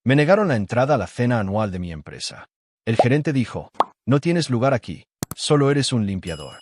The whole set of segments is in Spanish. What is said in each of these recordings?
Me negaron la entrada a la cena anual de mi empresa. El gerente dijo, no tienes lugar aquí, solo eres un limpiador.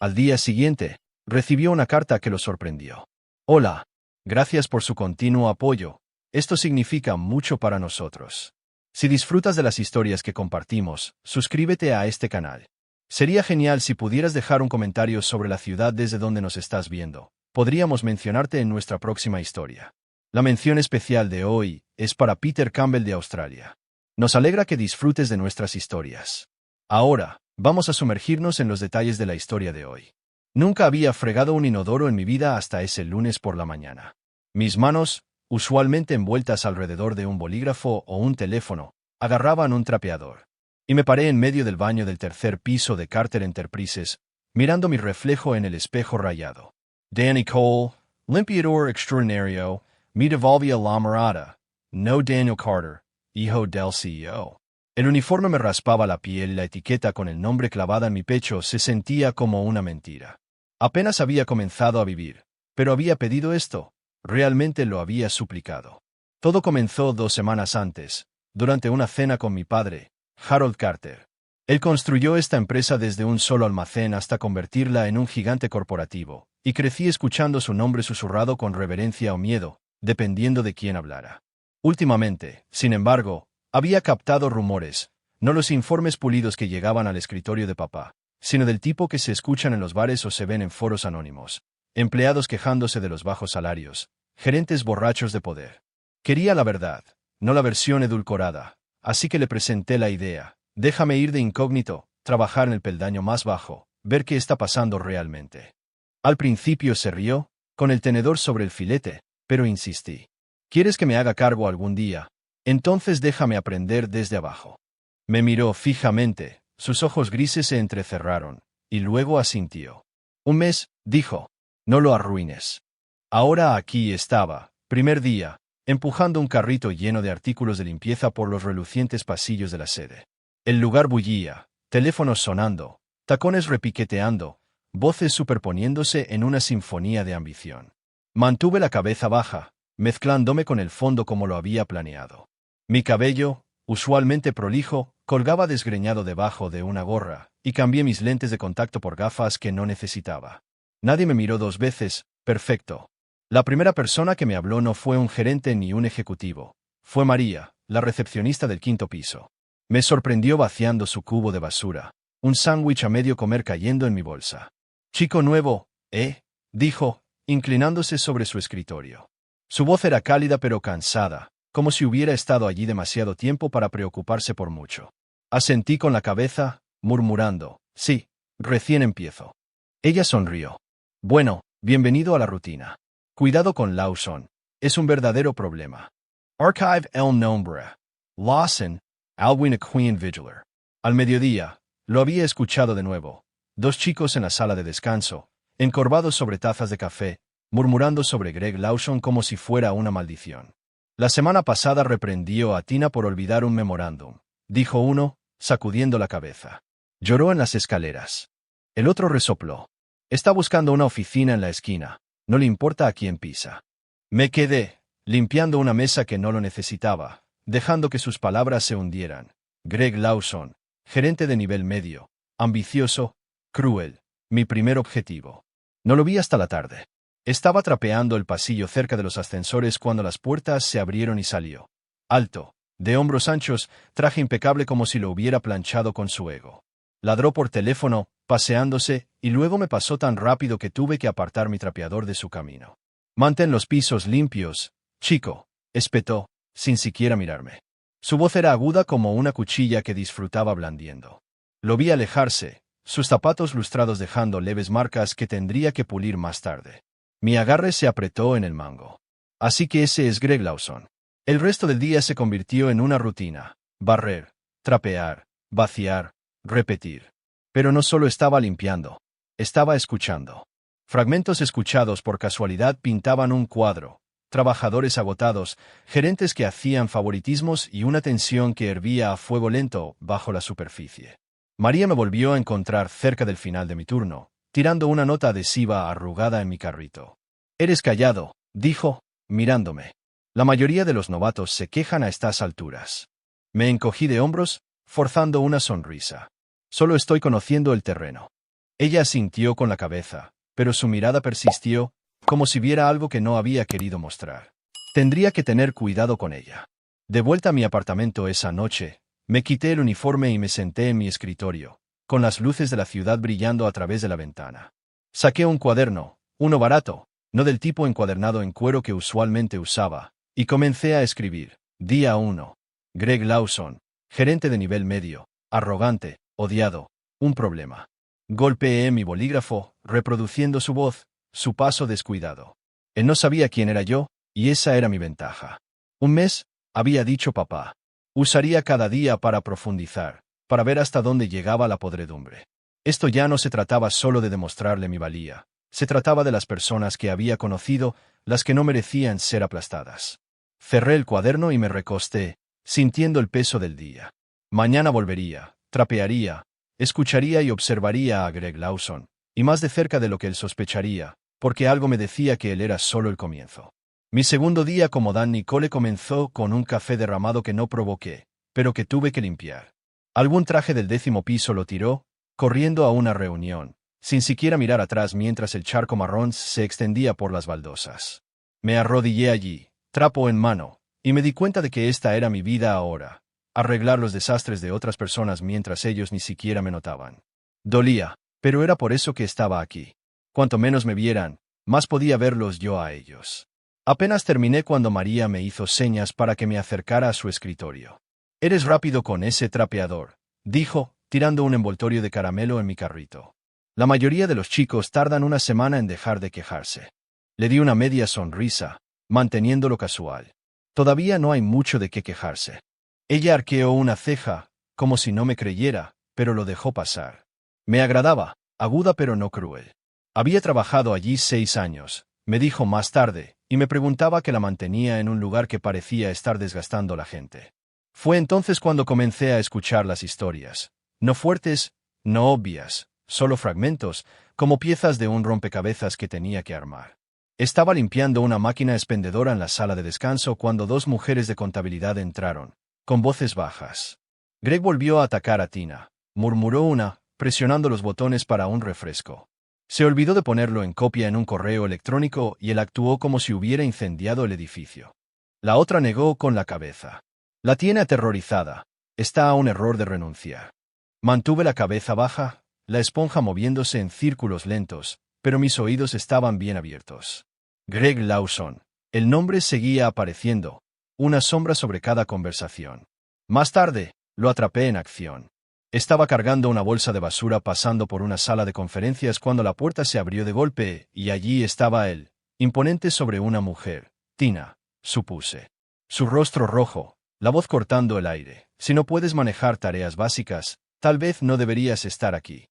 Al día siguiente, recibió una carta que lo sorprendió. Hola, gracias por su continuo apoyo. Esto significa mucho para nosotros. Si disfrutas de las historias que compartimos, suscríbete a este canal. Sería genial si pudieras dejar un comentario sobre la ciudad desde donde nos estás viendo. Podríamos mencionarte en nuestra próxima historia. La mención especial de hoy es para Peter Campbell de Australia. Nos alegra que disfrutes de nuestras historias. Ahora, vamos a sumergirnos en los detalles de la historia de hoy. Nunca había fregado un inodoro en mi vida hasta ese lunes por la mañana. Mis manos, usualmente envueltas alrededor de un bolígrafo o un teléfono, agarraban un trapeador. Y me paré en medio del baño del tercer piso de Carter Enterprises, mirando mi reflejo en el espejo rayado. Danny Cole, limpiador extraordinario, me devolvía la mirada. No Daniel Carter, hijo del CEO. El uniforme me raspaba la piel y la etiqueta con el nombre clavada en mi pecho se sentía como una mentira. Apenas había comenzado a vivir, pero había pedido esto. Realmente lo había suplicado. Todo comenzó 2 semanas antes, durante una cena con mi padre, Harold Carter. Él construyó esta empresa desde un solo almacén hasta convertirla en un gigante corporativo, y crecí escuchando su nombre susurrado con reverencia o miedo, dependiendo de quién hablara. Últimamente, sin embargo, había captado rumores, no los informes pulidos que llegaban al escritorio de papá, sino del tipo que se escuchan en los bares o se ven en foros anónimos. Empleados quejándose de los bajos salarios, gerentes borrachos de poder. Quería la verdad, no la versión edulcorada, así que le presenté la idea. Déjame ir de incógnito, trabajar en el peldaño más bajo, ver qué está pasando realmente. Al principio se rió, con el tenedor sobre el filete, pero insistí. ¿Quieres que me haga cargo algún día? Entonces déjame aprender desde abajo. Me miró fijamente, sus ojos grises se entrecerraron, y luego asintió. 1 mes, dijo. No lo arruines. Ahora aquí estaba, primer día, empujando un carrito lleno de artículos de limpieza por los relucientes pasillos de la sede. El lugar bullía, teléfonos sonando, tacones repiqueteando, voces superponiéndose en una sinfonía de ambición. Mantuve la cabeza baja, mezclándome con el fondo como lo había planeado. Mi cabello, usualmente prolijo, colgaba desgreñado debajo de una gorra, y cambié mis lentes de contacto por gafas que no necesitaba. Nadie me miró 2 veces, perfecto. La primera persona que me habló no fue un gerente ni un ejecutivo. Fue María, la recepcionista del 5º piso. Me sorprendió vaciando su cubo de basura, un sándwich a medio comer cayendo en mi bolsa. Chico nuevo, dijo, inclinándose sobre su escritorio. Su voz era cálida pero cansada, como si hubiera estado allí demasiado tiempo para preocuparse por mucho. Asentí con la cabeza, murmurando, sí, recién empiezo. Ella sonrió. Bueno, bienvenido a la rutina. Cuidado con Lawson, es un verdadero problema. Archive el nombre. Lawson, Alwyn Queen Vigiler. Al mediodía, lo había escuchado de nuevo. 2 chicos en la sala de descanso, encorvados sobre tazas de café, murmurando sobre Greg Lawson como si fuera una maldición. La semana pasada reprendió a Tina por olvidar un memorándum, dijo uno, sacudiendo la cabeza. Lloró en las escaleras. El otro resopló. Está buscando una oficina en la esquina, no le importa a quién pisa. Me quedé, limpiando una mesa que no lo necesitaba, dejando que sus palabras se hundieran. Greg Lawson, gerente de nivel medio, ambicioso, cruel, mi primer objetivo. No lo vi hasta la tarde. Estaba trapeando el pasillo cerca de los ascensores cuando las puertas se abrieron y salió. Alto, de hombros anchos, traje impecable como si lo hubiera planchado con su ego. Ladró por teléfono, paseándose, y luego me pasó tan rápido que tuve que apartar mi trapeador de su camino. Mantén los pisos limpios, chico, espetó, sin siquiera mirarme. Su voz era aguda como una cuchilla que disfrutaba blandiendo. Lo vi alejarse, sus zapatos lustrados dejando leves marcas que tendría que pulir más tarde. Mi agarre se apretó en el mango. Así que ese es Greg Lawson. El resto del día se convirtió en una rutina. Barrer, trapear, vaciar, repetir. Pero no solo estaba limpiando. Estaba escuchando. Fragmentos escuchados por casualidad pintaban un cuadro. Trabajadores agotados, gerentes que hacían favoritismos y una tensión que hervía a fuego lento bajo la superficie. María me volvió a encontrar cerca del final de mi turno, tirando una nota adhesiva arrugada en mi carrito. Eres callado, dijo, mirándome. La mayoría de los novatos se quejan a estas alturas. Me encogí de hombros, forzando una sonrisa. Solo estoy conociendo el terreno. Ella asintió con la cabeza, pero su mirada persistió, como si viera algo que no había querido mostrar. Tendría que tener cuidado con ella. De vuelta a mi apartamento esa noche, me quité el uniforme y me senté en mi escritorio, con las luces de la ciudad brillando a través de la ventana. Saqué un cuaderno, uno barato, no del tipo encuadernado en cuero que usualmente usaba, y comencé a escribir. Día 1. Greg Lawson, gerente de nivel medio, arrogante, odiado, un problema. Golpeé mi bolígrafo, reproduciendo su voz, su paso descuidado. Él no sabía quién era yo, y esa era mi ventaja. Un mes, había dicho papá. Usaría cada día para profundizar, para ver hasta dónde llegaba la podredumbre. Esto ya no se trataba solo de demostrarle mi valía. Se trataba de las personas que había conocido, las que no merecían ser aplastadas. Cerré el cuaderno y me recosté, sintiendo el peso del día. Mañana volvería, trapearía, escucharía y observaría a Greg Lawson, y más de cerca de lo que él sospecharía, porque algo me decía que él era solo el comienzo. Mi segundo día como Dan Nicole comenzó con un café derramado que no provoqué, pero que tuve que limpiar. Algún traje del 10º piso lo tiró, corriendo a una reunión, sin siquiera mirar atrás mientras el charco marrón se extendía por las baldosas. Me arrodillé allí, trapo en mano, y me di cuenta de que esta era mi vida ahora, arreglar los desastres de otras personas mientras ellos ni siquiera me notaban. Dolía, pero era por eso que estaba aquí. Cuanto menos me vieran, más podía verlos yo a ellos. Apenas terminé cuando María me hizo señas para que me acercara a su escritorio. «Eres rápido con ese trapeador», dijo, tirando un envoltorio de caramelo en mi carrito. La mayoría de los chicos tardan una semana en dejar de quejarse. Le di una media sonrisa, manteniéndolo casual. Todavía no hay mucho de qué quejarse. Ella arqueó una ceja, como si no me creyera, pero lo dejó pasar. Me agradaba, aguda pero no cruel. Había trabajado allí 6 años, me dijo más tarde, y me preguntaba qué la mantenía en un lugar que parecía estar desgastando a la gente. Fue entonces cuando comencé a escuchar las historias. No fuertes, no obvias, solo fragmentos, como piezas de un rompecabezas que tenía que armar. Estaba limpiando una máquina expendedora en la sala de descanso cuando 2 mujeres de contabilidad entraron, con voces bajas. Greg volvió a atacar a Tina, murmuró una, presionando los botones para un refresco. Se olvidó de ponerlo en copia en un correo electrónico y él actuó como si hubiera incendiado el edificio. La otra negó con la cabeza. La tiene aterrorizada. Está a un error de renunciar. Mantuve la cabeza baja, la esponja moviéndose en círculos lentos, pero mis oídos estaban bien abiertos. Greg Lawson. El nombre seguía apareciendo, una sombra sobre cada conversación. Más tarde, lo atrapé en acción. Estaba cargando una bolsa de basura pasando por una sala de conferencias cuando la puerta se abrió de golpe, y allí estaba él, imponente sobre una mujer, Tina, supuse. Su rostro rojo, la voz cortando el aire. Si no puedes manejar tareas básicas, tal vez no deberías estar aquí.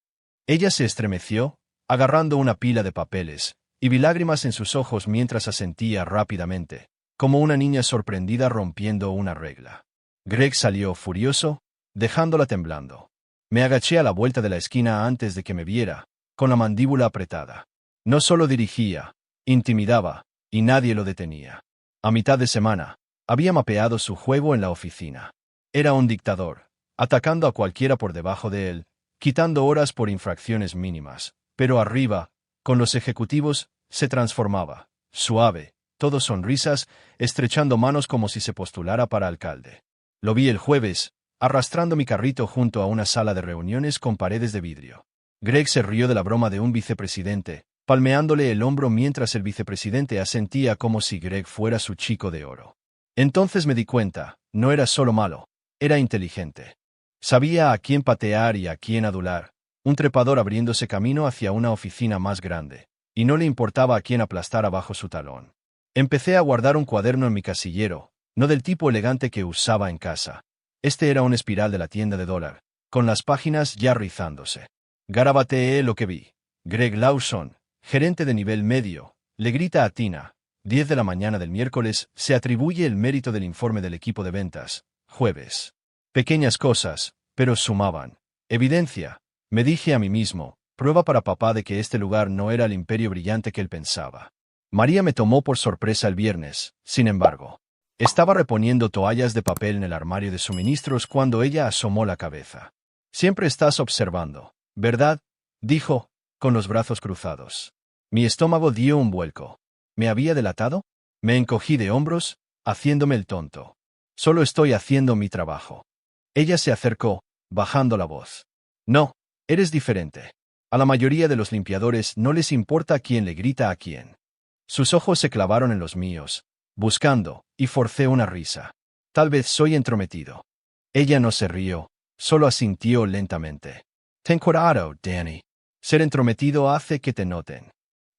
Ella se estremeció, agarrando una pila de papeles, y vi lágrimas en sus ojos mientras asentía rápidamente, como una niña sorprendida rompiendo una regla. Greg salió furioso, dejándola temblando. Me agaché a la vuelta de la esquina antes de que me viera, con la mandíbula apretada. No solo dirigía, intimidaba, y nadie lo detenía. A mitad de semana, había mapeado su juego en la oficina. Era un dictador, atacando a cualquiera por debajo de él, quitando horas por infracciones mínimas, pero arriba, con los ejecutivos, se transformaba, suave, todo sonrisas, estrechando manos como si se postulara para alcalde. Lo vi el jueves, arrastrando mi carrito junto a una sala de reuniones con paredes de vidrio. Greg se rió de la broma de un vicepresidente, palmeándole el hombro mientras el vicepresidente asentía como si Greg fuera su chico de oro. Entonces me di cuenta, no era solo malo, era inteligente. Sabía a quién patear y a quién adular, un trepador abriéndose camino hacia una oficina más grande, y no le importaba a quién aplastara bajo su talón. Empecé a guardar un cuaderno en mi casillero, no del tipo elegante que usaba en casa. Este era un espiral de la tienda de dólar, con las páginas ya rizándose. Garabateé lo que vi. Greg Lawson, gerente de nivel medio, le grita a Tina. 10 de la mañana del miércoles, se atribuye el mérito del informe del equipo de ventas. Jueves. Pequeñas cosas, pero sumaban. Evidencia, me dije a mí mismo, prueba para papá de que este lugar no era el imperio brillante que él pensaba. María me tomó por sorpresa el viernes, sin embargo. Estaba reponiendo toallas de papel en el armario de suministros cuando ella asomó la cabeza. Siempre estás observando, ¿verdad? Dijo, con los brazos cruzados. Mi estómago dio un vuelco. ¿Me había delatado? Me encogí de hombros, haciéndome el tonto. Solo estoy haciendo mi trabajo. Ella se acercó, bajando la voz. No, eres diferente. A la mayoría de los limpiadores no les importa quién le grita a quién. Sus ojos se clavaron en los míos, buscando, y forcé una risa. Tal vez soy entrometido. Ella no se rió, solo asintió lentamente. Ten cuidado, Danny. Ser entrometido hace que te noten.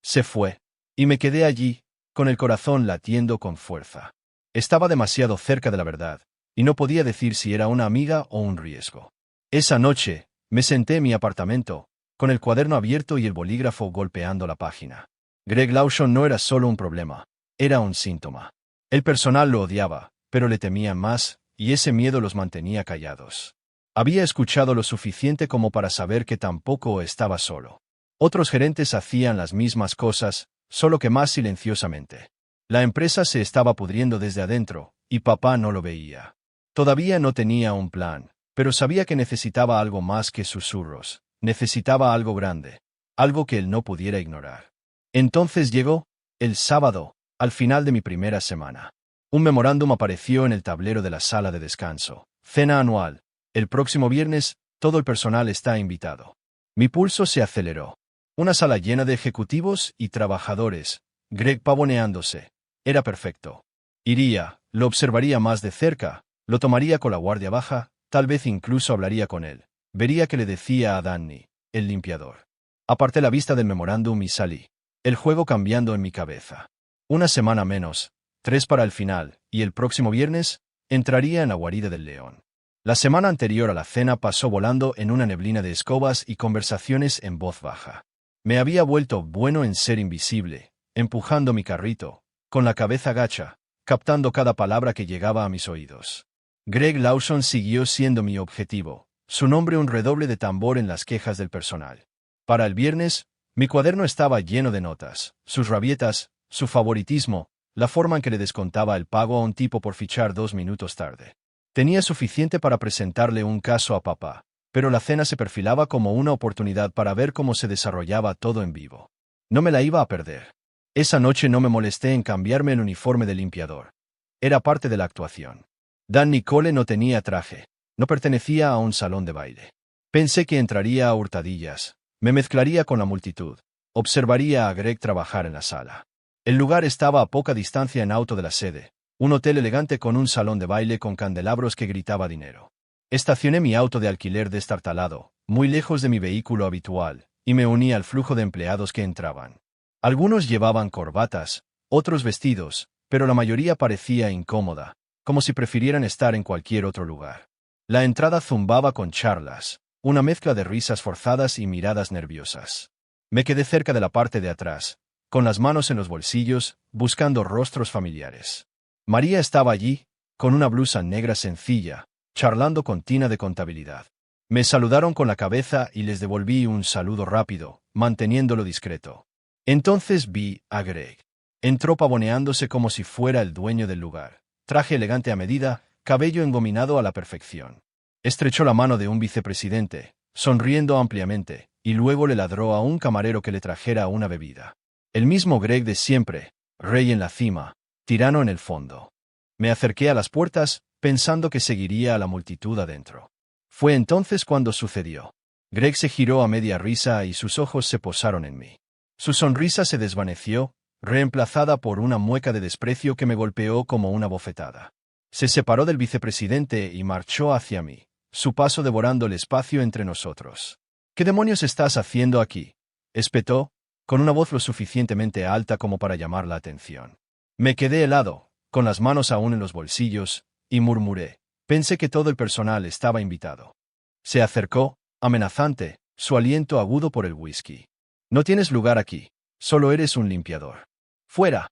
Se fue, y me quedé allí, con el corazón latiendo con fuerza. Estaba demasiado cerca de la verdad, y no podía decir si era una amiga o un riesgo. Esa noche, me senté en mi apartamento, con el cuaderno abierto y el bolígrafo golpeando la página. Greg Lawson no era solo un problema, era un síntoma. El personal lo odiaba, pero le temían más, y ese miedo los mantenía callados. Había escuchado lo suficiente como para saber que tampoco estaba solo. Otros gerentes hacían las mismas cosas, solo que más silenciosamente. La empresa se estaba pudriendo desde adentro, y papá no lo veía. Todavía no tenía un plan, pero sabía que necesitaba algo más que susurros. Necesitaba algo grande, algo que él no pudiera ignorar. Entonces llegó, el sábado, al final de mi primera semana. Un memorándum apareció en el tablero de la sala de descanso. Cena anual. El próximo viernes, todo el personal está invitado. Mi pulso se aceleró. Una sala llena de ejecutivos y trabajadores. Greg pavoneándose. Era perfecto. Iría, lo observaría más de cerca, lo tomaría con la guardia baja, tal vez incluso hablaría con él. Vería qué le decía a Danny, el limpiador. Aparté la vista del memorándum y salí. El juego cambiando en mi cabeza. Una semana menos, 3 para el final, y el próximo viernes, entraría en la guarida del león. La semana anterior a la cena pasó volando en una neblina de escobas y conversaciones en voz baja. Me había vuelto bueno en ser invisible, empujando mi carrito, con la cabeza gacha, captando cada palabra que llegaba a mis oídos. Greg Lawson siguió siendo mi objetivo, su nombre un redoble de tambor en las quejas del personal. Para el viernes, mi cuaderno estaba lleno de notas, sus rabietas, su favoritismo, la forma en que le descontaba el pago a un tipo por fichar 2 minutos tarde. Tenía suficiente para presentarle un caso a papá, pero la cena se perfilaba como una oportunidad para ver cómo se desarrollaba todo en vivo. No me la iba a perder. Esa noche no me molesté en cambiarme el uniforme de limpiador. Era parte de la actuación. Dan Nicole no tenía traje, no pertenecía a un salón de baile. Pensé que entraría a hurtadillas, me mezclaría con la multitud, observaría a Greg trabajar en la sala. El lugar estaba a poca distancia en auto de la sede, un hotel elegante con un salón de baile con candelabros que gritaba dinero. Estacioné mi auto de alquiler destartalado, muy lejos de mi vehículo habitual, y me uní al flujo de empleados que entraban. Algunos llevaban corbatas, otros vestidos, pero la mayoría parecía incómoda, como si prefirieran estar en cualquier otro lugar. La entrada zumbaba con charlas, una mezcla de risas forzadas y miradas nerviosas. Me quedé cerca de la parte de atrás, con las manos en los bolsillos, buscando rostros familiares. María estaba allí, con una blusa negra sencilla, charlando con Tina de contabilidad. Me saludaron con la cabeza y les devolví un saludo rápido, manteniéndolo discreto. Entonces vi a Greg. Entró pavoneándose como si fuera el dueño del lugar. Traje elegante a medida, cabello engominado a la perfección. Estrechó la mano de un vicepresidente, sonriendo ampliamente, y luego le ladró a un camarero que le trajera una bebida. El mismo Greg de siempre, rey en la cima, tirano en el fondo. Me acerqué a las puertas, pensando que seguiría a la multitud adentro. Fue entonces cuando sucedió. Greg se giró a media risa y sus ojos se posaron en mí. Su sonrisa se desvaneció, reemplazada por una mueca de desprecio que me golpeó como una bofetada. Se separó del vicepresidente y marchó hacia mí, su paso devorando el espacio entre nosotros. ¿Qué demonios estás haciendo aquí?, espetó, con una voz lo suficientemente alta como para llamar la atención. Me quedé helado, con las manos aún en los bolsillos, y murmuré. Pensé que todo el personal estaba invitado. Se acercó, amenazante, su aliento agudo por el whisky. No tienes lugar aquí, solo eres un limpiador. ¡Fuera!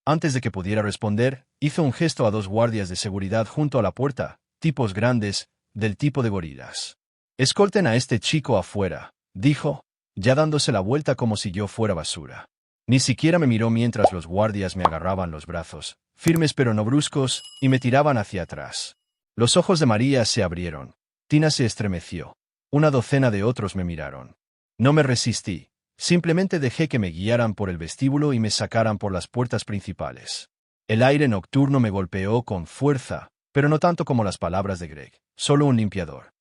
Antes de que pudiera responder, hizo un gesto a 2 guardias de seguridad junto a la puerta, tipos grandes, del tipo de gorilas. Escolten a este chico afuera, dijo, ya dándose la vuelta como si yo fuera basura. Ni siquiera me miró mientras los guardias me agarraban los brazos, firmes pero no bruscos, y me tiraban hacia atrás. Los ojos de María se abrieron. Tina se estremeció. Una docena de otros me miraron. No me resistí. Simplemente dejé que me guiaran por el vestíbulo y me sacaran por las puertas principales. El aire nocturno me golpeó con fuerza, pero no tanto como las palabras de Greg. Solo un limpiador.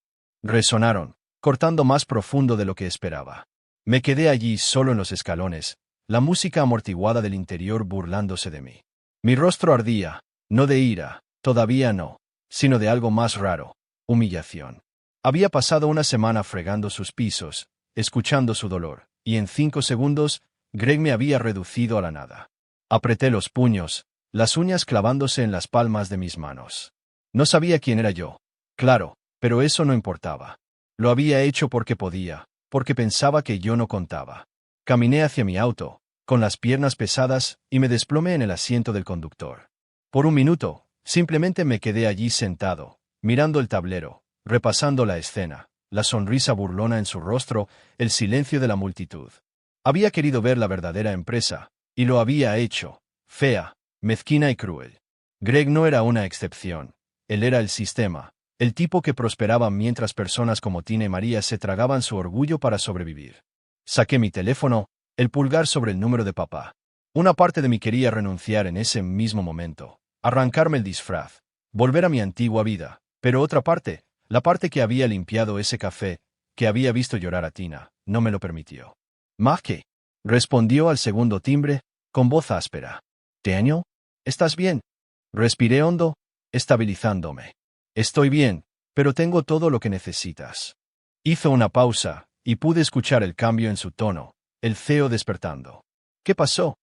Resonaron, cortando más profundo de lo que esperaba. Me quedé allí solo en los escalones, la música amortiguada del interior burlándose de mí. Mi rostro ardía, no de ira, todavía no, sino de algo más raro, humillación. Había pasado una semana fregando sus pisos, escuchando su dolor, y en 5 segundos, Greg me había reducido a la nada. Apreté los puños, las uñas clavándose en las palmas de mis manos. No sabía quién era yo. Claro, pero eso no importaba. Lo había hecho porque podía, porque pensaba que yo no contaba. Caminé hacia mi auto, con las piernas pesadas, y me desplomé en el asiento del conductor. Por un minuto, simplemente me quedé allí sentado, mirando el tablero, repasando la escena, la sonrisa burlona en su rostro, el silencio de la multitud. Había querido ver la verdadera empresa, y lo había hecho, fea, mezquina y cruel. Greg no era una excepción, él era el sistema, el tipo que prosperaba mientras personas como Tina y María se tragaban su orgullo para sobrevivir. Saqué mi teléfono, el pulgar sobre el número de papá. Una parte de mí quería renunciar en ese mismo momento, arrancarme el disfraz, volver a mi antigua vida, pero otra parte, la parte que había limpiado ese café, que había visto llorar a Tina, no me lo permitió. «¿Qué?» respondió al segundo timbre, con voz áspera. «Daniel, ¿estás bien?» Respiré hondo, estabilizándome. «Estoy bien, pero tengo todo lo que necesitas». Hizo una pausa, y pude escuchar el cambio en su tono, el CEO despertando. «¿Qué pasó?»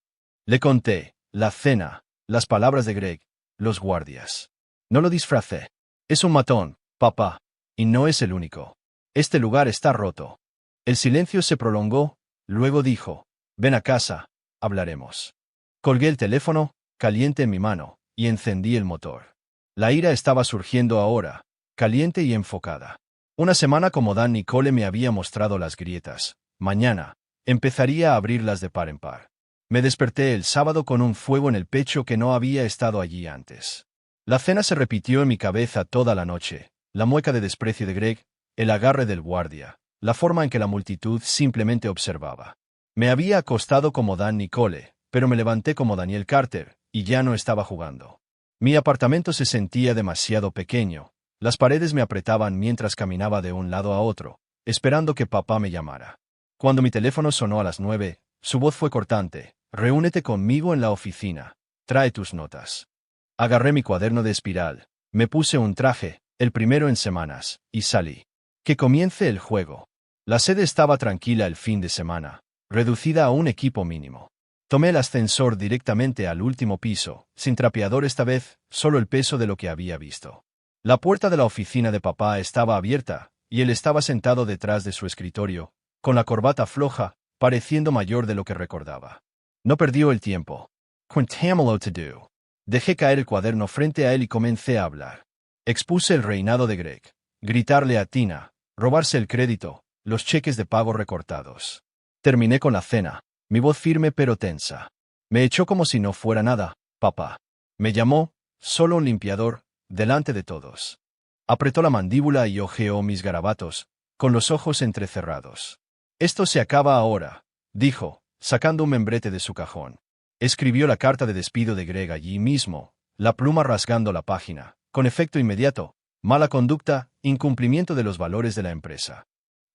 Le conté, la cena, las palabras de Greg, los guardias. «No lo disfracé. Es un matón, papá, y no es el único. Este lugar está roto». El silencio se prolongó, luego dijo, «Ven a casa, hablaremos». Colgué el teléfono, caliente en mi mano, y encendí el motor. La ira estaba surgiendo ahora, caliente y enfocada. Una semana como Dan Nicole me había mostrado las grietas. Mañana, empezaría a abrirlas de par en par. Me desperté el sábado con un fuego en el pecho que no había estado allí antes. La cena se repitió en mi cabeza toda la noche, la mueca de desprecio de Greg, el agarre del guardia, la forma en que la multitud simplemente observaba. Me había acostado como Dan Nicole, pero me levanté como Daniel Carter, y ya no estaba jugando. Mi apartamento se sentía demasiado pequeño, las paredes me apretaban mientras caminaba de un lado a otro, esperando que papá me llamara. Cuando mi teléfono sonó a las 9, su voz fue cortante, «Reúnete conmigo en la oficina, trae tus notas». Agarré mi cuaderno de espiral, me puse un traje, el primero en semanas, y salí. Que comience el juego. La sede estaba tranquila el fin de semana, reducida a un equipo mínimo. Tomé el ascensor directamente al último piso, sin trapeador esta vez, solo el peso de lo que había visto. La puerta de la oficina de papá estaba abierta, y él estaba sentado detrás de su escritorio, con la corbata floja, pareciendo mayor de lo que recordaba. No perdió el tiempo. «Cuéntamelo to do». Dejé caer el cuaderno frente a él y comencé a hablar. Expuse el reinado de Greg, gritarle a Tina, robarse el crédito, los cheques de pago recortados. Terminé con la cena, mi voz firme pero tensa. Me echó como si no fuera nada, papá. Me llamó, solo un limpiador, delante de todos. Apretó la mandíbula y hojeó mis garabatos, con los ojos entrecerrados. «Esto se acaba ahora», dijo, sacando un membrete de su cajón. Escribió la carta de despido de Greg allí mismo, la pluma rasgando la página, con efecto inmediato, mala conducta, incumplimiento de los valores de la empresa.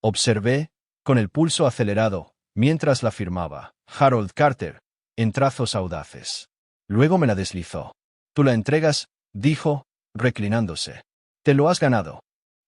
Observé, con el pulso acelerado, mientras la firmaba, Harold Carter, en trazos audaces. Luego me la deslizó. «Tú la entregas», dijo, reclinándose. «Te lo has ganado».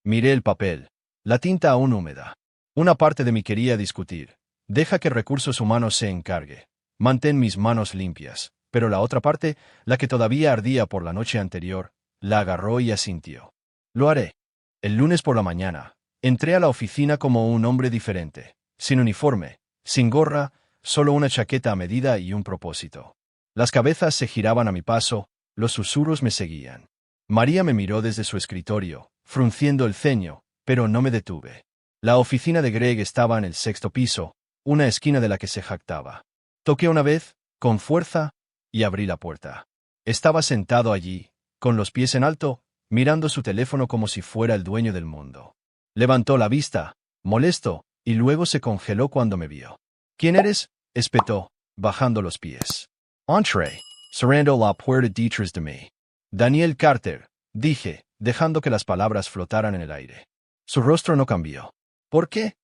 Miré el papel, la tinta aún húmeda. Una parte de mí quería discutir. «Deja que recursos humanos se encargue. Mantén mis manos limpias», pero la otra parte, la que todavía ardía por la noche anterior, la agarró y asintió. «Lo haré». El lunes por la mañana, entré a la oficina como un hombre diferente, sin uniforme, sin gorra, solo una chaqueta a medida y un propósito. Las cabezas se giraban a mi paso, los susurros me seguían. María me miró desde su escritorio, frunciendo el ceño, pero no me detuve. La oficina de Greg estaba en el 6º piso, una esquina de la que se jactaba. Toqué una vez, con fuerza, y abrí la puerta. Estaba sentado allí, con los pies en alto, mirando su teléfono como si fuera el dueño del mundo. Levantó la vista, molesto, y luego se congeló cuando me vio. ¿Quién eres?, espetó, bajando los pies. Entrez, cerrando la puerta detrás de mí. Daniel Carter, dije, dejando que las palabras flotaran en el aire. Su rostro no cambió. ¿Por qué?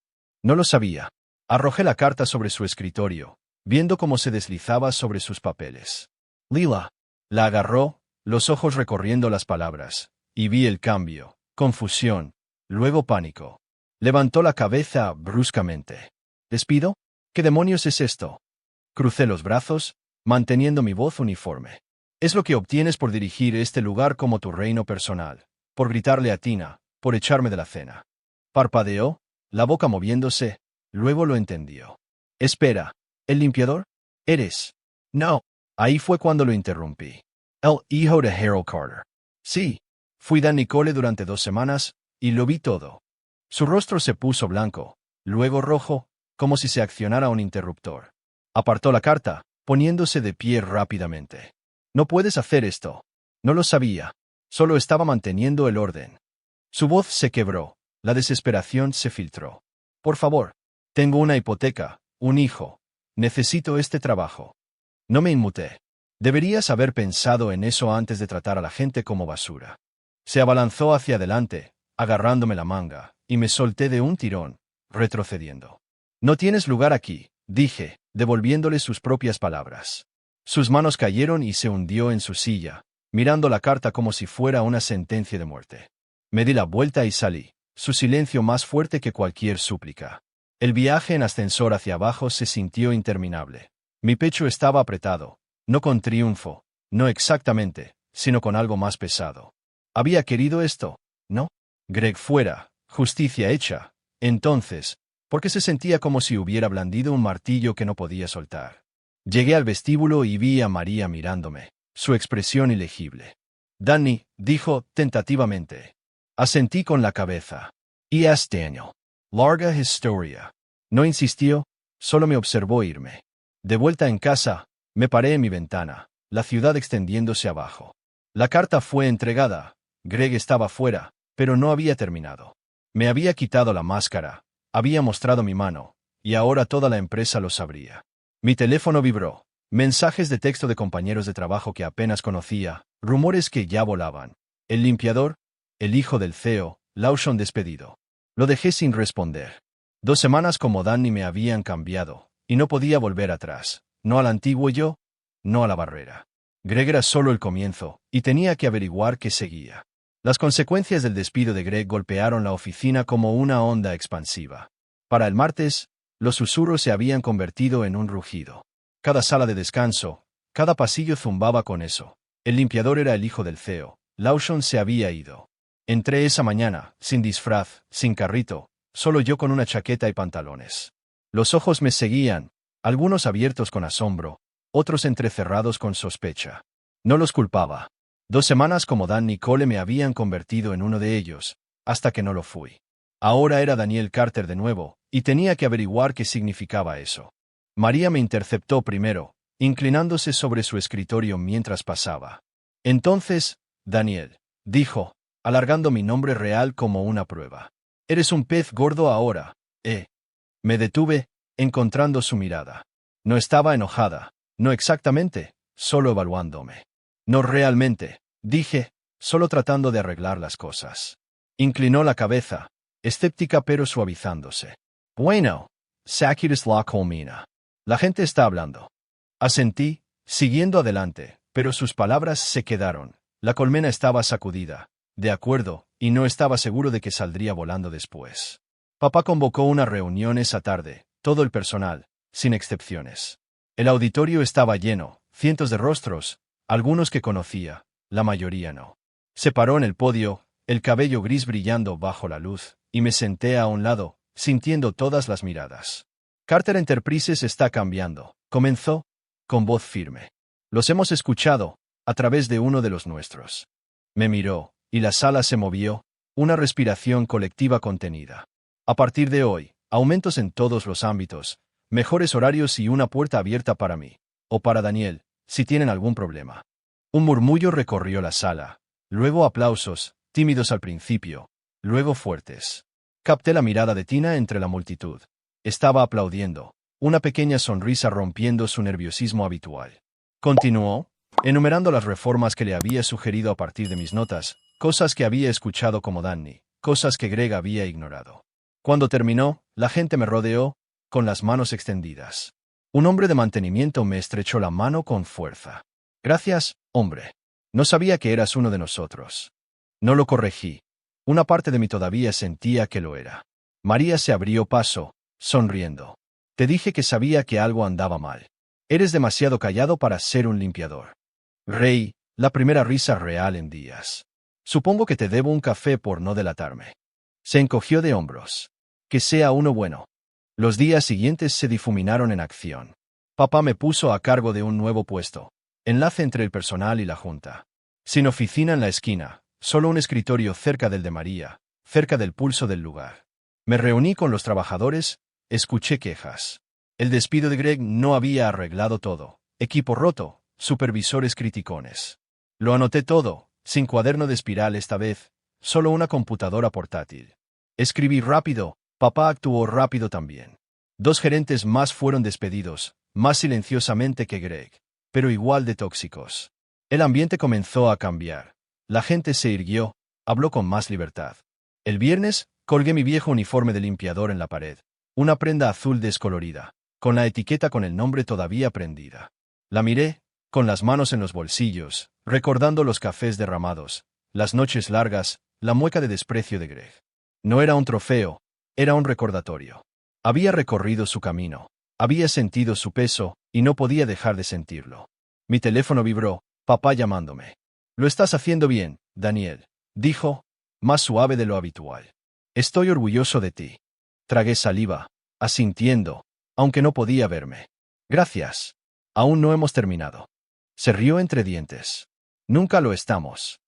No lo sabía. Arrojé la carta sobre su escritorio, viendo cómo se deslizaba sobre sus papeles. Lila. La agarró, los ojos recorriendo las palabras, y vi el cambio, confusión, luego pánico. Levantó la cabeza bruscamente. ¿Despido? ¿Qué demonios es esto? Crucé los brazos, manteniendo mi voz uniforme. Es lo que obtienes por dirigir este lugar como tu reino personal, por gritarle a Tina, por echarme de la cena. Parpadeó, la boca moviéndose, luego lo entendió. Espera, ¿el limpiador? ¿Eres? No. Ahí fue cuando lo interrumpí. El hijo de Harold Carter. Sí. Fui Dan Nicole durante 2 semanas, y lo vi todo. Su rostro se puso blanco, luego rojo, como si se accionara un interruptor. Apartó la carta, poniéndose de pie rápidamente. No puedes hacer esto. No lo sabía. Solo estaba manteniendo el orden. Su voz se quebró, la desesperación se filtró. Por favor. Tengo una hipoteca, un hijo. Necesito este trabajo. No me inmuté. Deberías haber pensado en eso antes de tratar a la gente como basura. Se abalanzó hacia adelante, agarrándome la manga, y me solté de un tirón, retrocediendo. No tienes lugar aquí, dije, devolviéndole sus propias palabras. Sus manos cayeron y se hundió en su silla, mirando la carta como si fuera una sentencia de muerte. Me di la vuelta y salí, su silencio más fuerte que cualquier súplica. El viaje en ascensor hacia abajo se sintió interminable. Mi pecho estaba apretado, no con triunfo, no exactamente, sino con algo más pesado. ¿Había querido esto? ¿No? Greg fuera, justicia hecha. Entonces, porque se sentía como si hubiera blandido un martillo que no podía soltar. Llegué al vestíbulo y vi a María mirándome, su expresión ilegible. Danny, dijo tentativamente. Asentí con la cabeza. Es Daniel. Larga historia. No insistió, solo me observó irme. De vuelta en casa, me paré en mi ventana, la ciudad extendiéndose abajo. La carta fue entregada. Greg estaba fuera, pero no había terminado. Me había quitado la máscara, había mostrado mi mano, y ahora toda la empresa lo sabría. Mi teléfono vibró. Mensajes de texto de compañeros de trabajo que apenas conocía, rumores que ya volaban. El limpiador, el hijo del CEO, Lawson despedido. Lo dejé sin responder. 2 semanas como Danny me habían cambiado, y no podía volver atrás, no al antiguo yo, no a la barrera. Greg era solo el comienzo, y tenía que averiguar qué seguía. Las consecuencias del despido de Greg golpearon la oficina como una onda expansiva. Para el martes, los susurros se habían convertido en un rugido. Cada sala de descanso, cada pasillo zumbaba con eso. El limpiador era el hijo del CEO. Lawson se había ido. Entré esa mañana, sin disfraz, sin carrito, solo yo con una chaqueta y pantalones. Los ojos me seguían, algunos abiertos con asombro, otros entrecerrados con sospecha. No los culpaba. 2 semanas como Dan Nicole me habían convertido en uno de ellos, hasta que no lo fui. Ahora era Daniel Carter de nuevo, y tenía que averiguar qué significaba eso. María me interceptó primero, inclinándose sobre su escritorio mientras pasaba. Entonces, Daniel, dijo, alargando mi nombre real como una prueba. Eres un pez gordo ahora, ¿eh? Me detuve, encontrando su mirada. No estaba enojada, no exactamente, solo evaluándome. No realmente, dije, solo tratando de arreglar las cosas. Inclinó la cabeza, escéptica pero suavizándose. Bueno, Sakiris la colmena. La gente está hablando. Asentí, siguiendo adelante, pero sus palabras se quedaron. La colmena estaba sacudida. De acuerdo, y no estaba seguro de que saldría volando después. Papá convocó una reunión esa tarde, todo el personal, sin excepciones. El auditorio estaba lleno, cientos de rostros, algunos que conocía, la mayoría no. Se paró en el podio, el cabello gris brillando bajo la luz, y me senté a un lado, sintiendo todas las miradas. Carter Enterprises está cambiando, comenzó, con voz firme. Los hemos escuchado, a través de uno de los nuestros. Me miró, y la sala se movió, una respiración colectiva contenida. A partir de hoy, aumentos en todos los ámbitos, mejores horarios y una puerta abierta para mí. O para Daniel, si tienen algún problema. Un murmullo recorrió la sala. Luego aplausos, tímidos al principio, luego fuertes. Capté la mirada de Tina entre la multitud. Estaba aplaudiendo, una pequeña sonrisa rompiendo su nerviosismo habitual. Continuó, enumerando las reformas que le había sugerido a partir de mis notas, cosas que había escuchado como Danny, cosas que Greg había ignorado. Cuando terminó, la gente me rodeó, con las manos extendidas. Un hombre de mantenimiento me estrechó la mano con fuerza. Gracias, hombre. No sabía que eras uno de nosotros. No lo corregí. Una parte de mí todavía sentía que lo era. María se abrió paso, sonriendo. Te dije que sabía que algo andaba mal. Eres demasiado callado para ser un limpiador. Rey, la primera risa real en días. Supongo que te debo un café por no delatarme. Se encogió de hombros. Que sea uno bueno. Los días siguientes se difuminaron en acción. Papá me puso a cargo de un nuevo puesto. Enlace entre el personal y la junta. Sin oficina en la esquina, solo un escritorio cerca del de María, cerca del pulso del lugar. Me reuní con los trabajadores, escuché quejas. El despido de Greg no había arreglado todo. Equipo roto, supervisores criticones. Lo anoté todo, sin cuaderno de espiral esta vez, solo una computadora portátil. Escribí rápido, papá actuó rápido también. 2 gerentes más fueron despedidos, más silenciosamente que Greg, pero igual de tóxicos. El ambiente comenzó a cambiar. La gente se irguió, habló con más libertad. El viernes, colgué mi viejo uniforme de limpiador en la pared, una prenda azul descolorida, con la etiqueta con el nombre todavía prendida. La miré, con las manos en los bolsillos, recordando los cafés derramados, las noches largas, la mueca de desprecio de Greg. No era un trofeo, era un recordatorio. Había recorrido su camino, había sentido su peso, y no podía dejar de sentirlo. Mi teléfono vibró, papá llamándome. Lo estás haciendo bien, Daniel, dijo, más suave de lo habitual. Estoy orgulloso de ti. Tragué saliva, asintiendo, aunque no podía verme. Gracias. Aún no hemos terminado. Se rió entre dientes. Nunca lo estamos.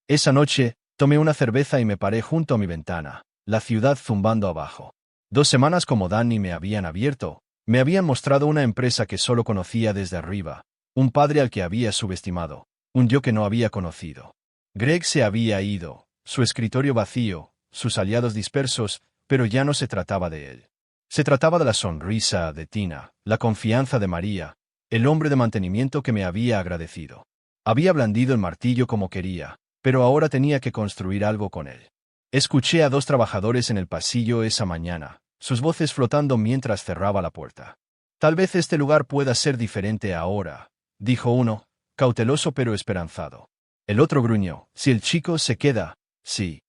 Esa noche, tomé una cerveza y me paré junto a mi ventana, la ciudad zumbando abajo. 2 semanas como Danny me habían abierto, me habían mostrado una empresa que solo conocía desde arriba, un padre al que había subestimado, un yo que no había conocido. Greg se había ido, su escritorio vacío, sus aliados dispersos, pero ya no se trataba de él. Se trataba de la sonrisa de Tina, la confianza de María, el hombre de mantenimiento que me había agradecido. Había blandido el martillo como quería, pero ahora tenía que construir algo con él. Escuché a 2 trabajadores en el pasillo esa mañana, sus voces flotando mientras cerraba la puerta. Tal vez este lugar pueda ser diferente ahora, dijo uno, cauteloso pero esperanzado. El otro gruñó, si el chico se queda, sí.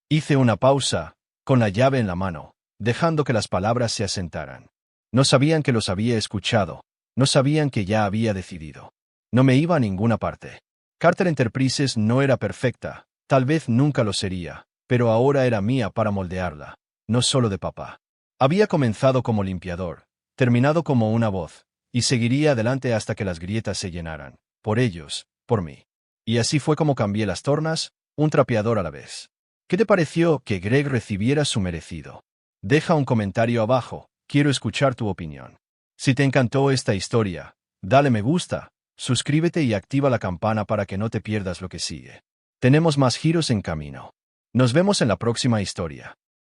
Hice una pausa, con la llave en la mano, dejando que las palabras se asentaran. No sabían que los había escuchado, no sabían que ya había decidido. No me iba a ninguna parte. Carter Enterprises no era perfecta, tal vez nunca lo sería, pero ahora era mía para moldearla, no solo de papá. Había comenzado como limpiador, terminado como una voz, y seguiría adelante hasta que las grietas se llenaran, por ellos, por mí. Y así fue como cambié las tornas, un trapeador a la vez. ¿Qué te pareció que Greg recibiera su merecido? Deja un comentario abajo, quiero escuchar tu opinión. Si te encantó esta historia, dale me gusta, suscríbete y activa la campana para que no te pierdas lo que sigue. Tenemos más giros en camino. Nos vemos en la próxima historia.